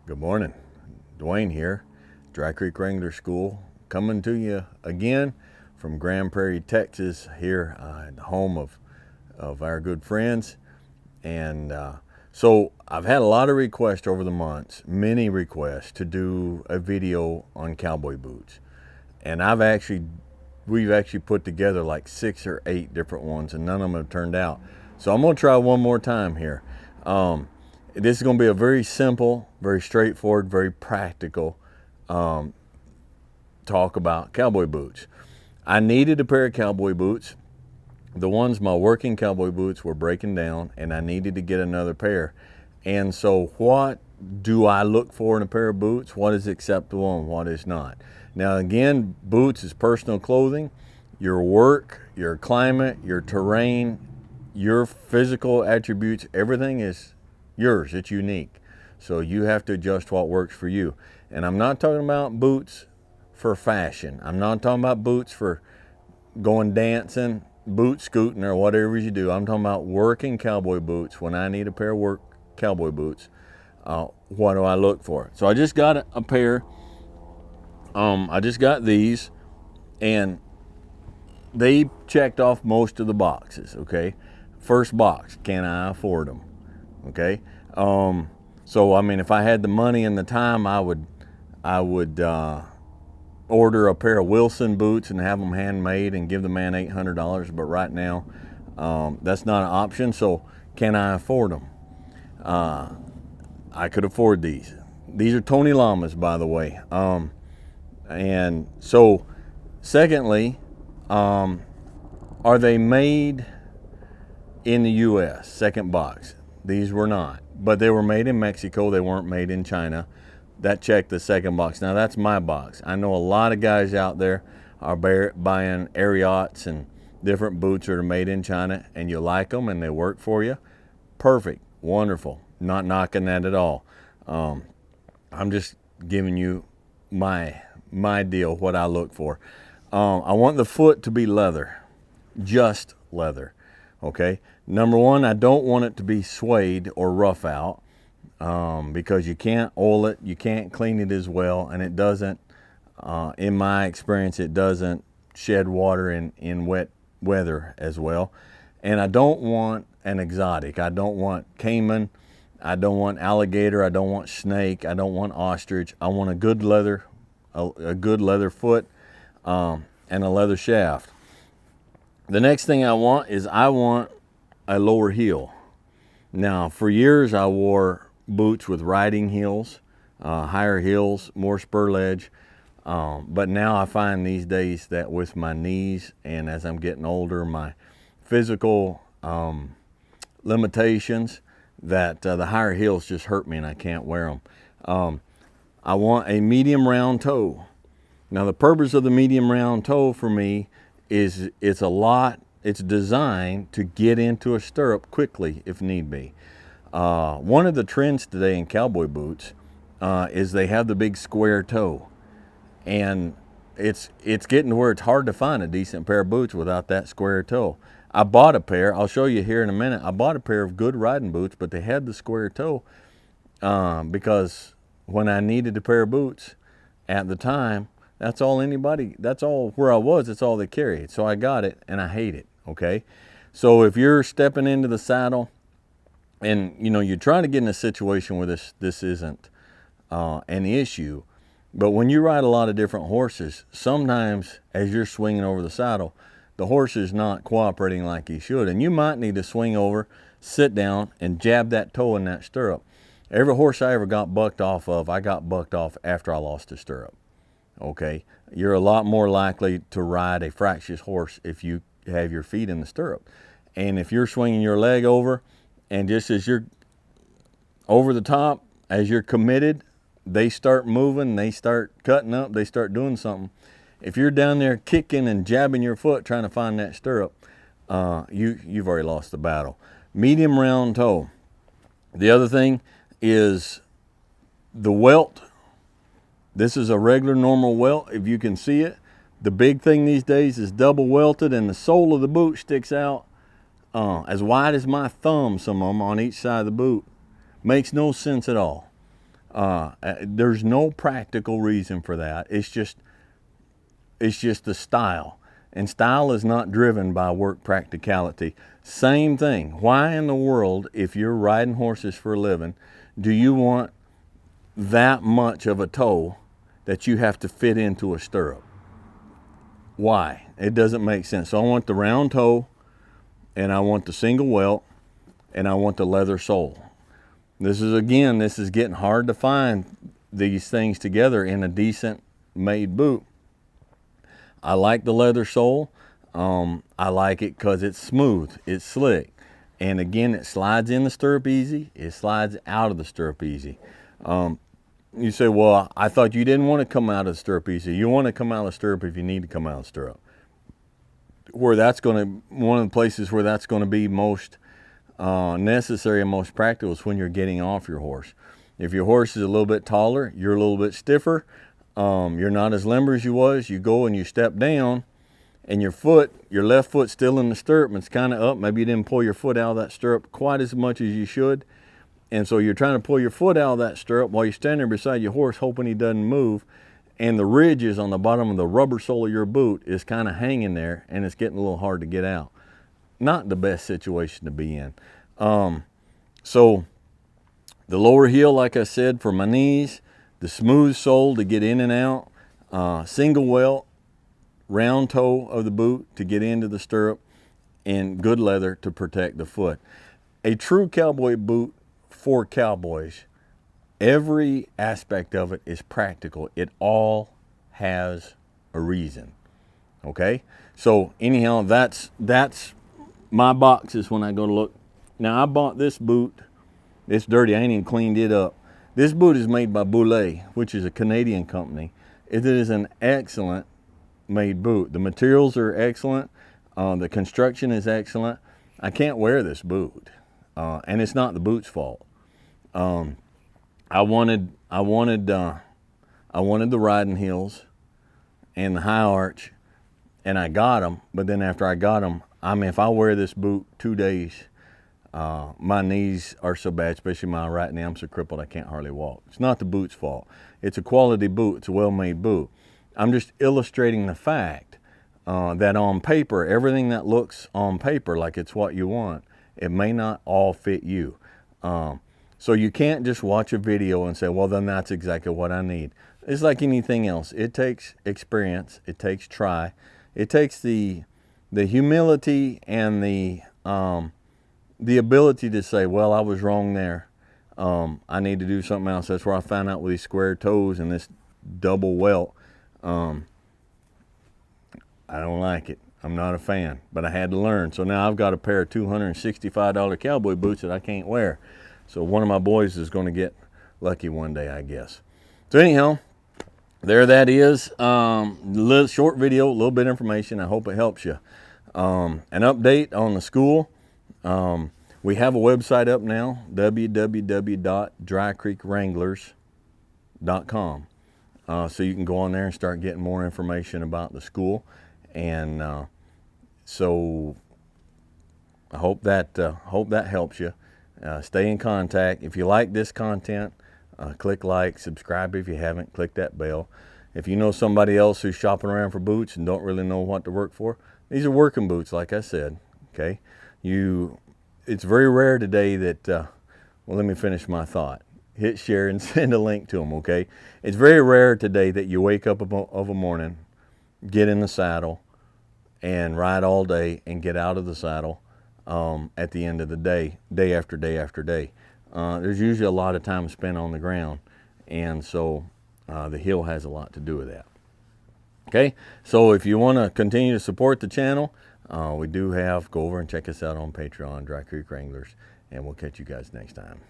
Good morning. Dwayne here, Dry Creek Wrangler School, coming to you again from Grand Prairie, Texas, here the home of our good friends. And so I've had a lot of requests over the months, many requests to do a video on cowboy boots. And we've actually put together like 6 or 8 different ones, and none of them have turned out. So I'm gonna try one more time here. This is going to be a very simple, very straightforward, very practical talk about cowboy boots. I needed a pair of cowboy boots. My working cowboy boots were breaking down, and I needed to get another pair. And so what do I look for in a pair of boots? What is acceptable and what is not? Now again, boots is personal clothing. Your work, your climate, your terrain, your physical attributes, everything is yours. It's unique. So you have to adjust what works for you. And I'm not talking about boots for fashion. I'm not talking about boots for going dancing, boot scooting, or whatever you do. I'm talking about working cowboy boots. When I need a pair of work cowboy boots, what do I look for? So I just got a pair. I just got these, and they checked off most of the boxes. Okay, first box, can I afford them? Okay, so I mean, if I had the money and the time, I would order a pair of Wilson boots and have them handmade and give the man $800. But right now, that's not an option. So can I afford them? I could afford these. These are Tony Llamas, by the way. And so, secondly, are they made in the U.S.? Second box. These were not, but they were made in Mexico. They weren't made in China. That checked the second box. Now that's my box. I know a lot of guys out there are buying Ariots and different boots that are made in China, and you like them and they work for you. Perfect, wonderful. Not knocking that at all. I'm just giving you my deal, what I look for. I want the foot to be leather, just leather. Okay. Number one, I don't want it to be suede or rough out, because you can't oil it, you can't clean it as well, and it doesn't, in my experience, it doesn't shed water in wet weather as well. And I don't want an exotic. I don't want caiman. I don't want alligator. I don't want snake. I don't want ostrich. I want a good leather, a good leather foot, and a leather shaft. The next thing I want is I want a lower heel. Now, for years I wore boots with riding heels, higher heels, more spur ledge. But now I find these days that with my knees and as I'm getting older, my physical limitations, that the higher heels just hurt me and I can't wear them. I want a medium round toe. Now the purpose of the medium round toe for me is it's designed to get into a stirrup quickly if need be. One of the trends today in cowboy boots is they have the big square toe, and it's getting to where it's hard to find a decent pair of boots without that square toe. I bought a pair, I'll show you here in a minute. I bought a pair of good riding boots, but they had the square toe because when I needed a pair of boots at the time, that's all where I was, that's all they carried. So I got it and I hate it. Okay, so if you're stepping into the saddle and you're trying to get in a situation where this isn't an issue, but when you ride a lot of different horses, sometimes as you're swinging over the saddle, the horse is not cooperating like he should, and you might need to swing over, sit down, and jab that toe in that stirrup. Every horse I ever got bucked off of, I got bucked off after I lost a stirrup. Okay, you're a lot more likely to ride a fractious horse if you have your feet in the stirrup. And if you're swinging your leg over, and just as you're over the top, as you're committed, they start moving, they start cutting up, they start doing something. If you're down there kicking and jabbing your foot trying to find that stirrup, you've already lost the battle. Medium round toe. The other thing is the welt. This is a regular normal welt, if you can see it. The big thing these days is double welted, and the sole of the boot sticks out as wide as my thumb, some of them on each side of the boot. Makes no sense at all. There's no practical reason for that. It's just the style. And style is not driven by work practicality. Same thing. Why in the world, if you're riding horses for a living, do you want that much of a toe that you have to fit into a stirrup? Why? It doesn't make sense. So I want the round toe, and I want the single welt, and I want the leather sole. This is getting hard to find these things together in a decent made boot. I like the leather sole. I like it because it's smooth, it's slick. And again, it slides in the stirrup easy, it slides out of the stirrup easy. You say, well, I thought you didn't want to come out of the stirrup easy. You want to come out of the stirrup if you need to come out of the stirrup. One of the places where that's going to be most necessary and most practical is when you're getting off your horse. If your horse is a little bit taller, you're a little bit stiffer, you're not as limber as you was, you go and you step down, and your left foot's still in the stirrup, and it's kind of up. Maybe you didn't pull your foot out of that stirrup quite as much as you should. And so you're trying to pull your foot out of that stirrup while you're standing there beside your horse hoping he doesn't move. And the ridges on the bottom of the rubber sole of your boot is kind of hanging there, and it's getting a little hard to get out. Not the best situation to be in. So the lower heel, like I said, for my knees, the smooth sole to get in and out, single welt, round toe of the boot to get into the stirrup, and good leather to protect the foot. A true cowboy boot for cowboys, every aspect of it is practical. It all has a reason. Okay? So anyhow, that's my boxes when I go to look. Now I bought this boot. It's dirty. I ain't even cleaned it up. This boot is made by Boulet, which is a Canadian company. It is an excellent made boot. The materials are excellent. The construction is excellent. I can't wear this boot, and it's not the boot's fault. I wanted the riding heels and the high arch, and I got them. But then after I got them, I mean, if I wear this boot 2 days, my knees are so bad, especially my right knee, I'm so crippled I can't hardly walk. It's not the boot's fault. It's a quality boot. It's a well-made boot. I'm just illustrating the fact that on paper, everything that looks on paper like it's what you want, it may not all fit you. So you can't just watch a video and say, well, then that's exactly what I need. It's like anything else. It takes experience. It takes try. It takes the humility and the ability to say, well, I was wrong there. I need to do something else. That's where I found out with these square toes and this double welt. I don't like it. I'm not a fan, but I had to learn. So now I've got a pair of $265 cowboy boots that I can't wear. So one of my boys is going to get lucky one day, I guess. So anyhow, there that is. Little short video, a little bit of information. I hope it helps you. An update on the school. We have a website up now, www.drycreekwranglers.com. So you can go on there and start getting more information about the school. And so I hope that helps you. Stay in contact. If you like this content, click like, subscribe if you haven't, click that bell. If you know somebody else who's shopping around for boots and don't really know what to work for, these are working boots, like I said, okay? It's very rare today that, well, let me finish my thought. Hit share and send a link to them, okay? It's very rare today that you wake up of a morning, get in the saddle, and ride all day and get out of the saddle at the end of the day, day after day after day. There's usually a lot of time spent on the ground, and so the heel has a lot to do with that. Okay, so if you want to continue to support the channel, we do have, go over and check us out on Patreon, Dry Creek Wranglers, and we'll catch you guys next time.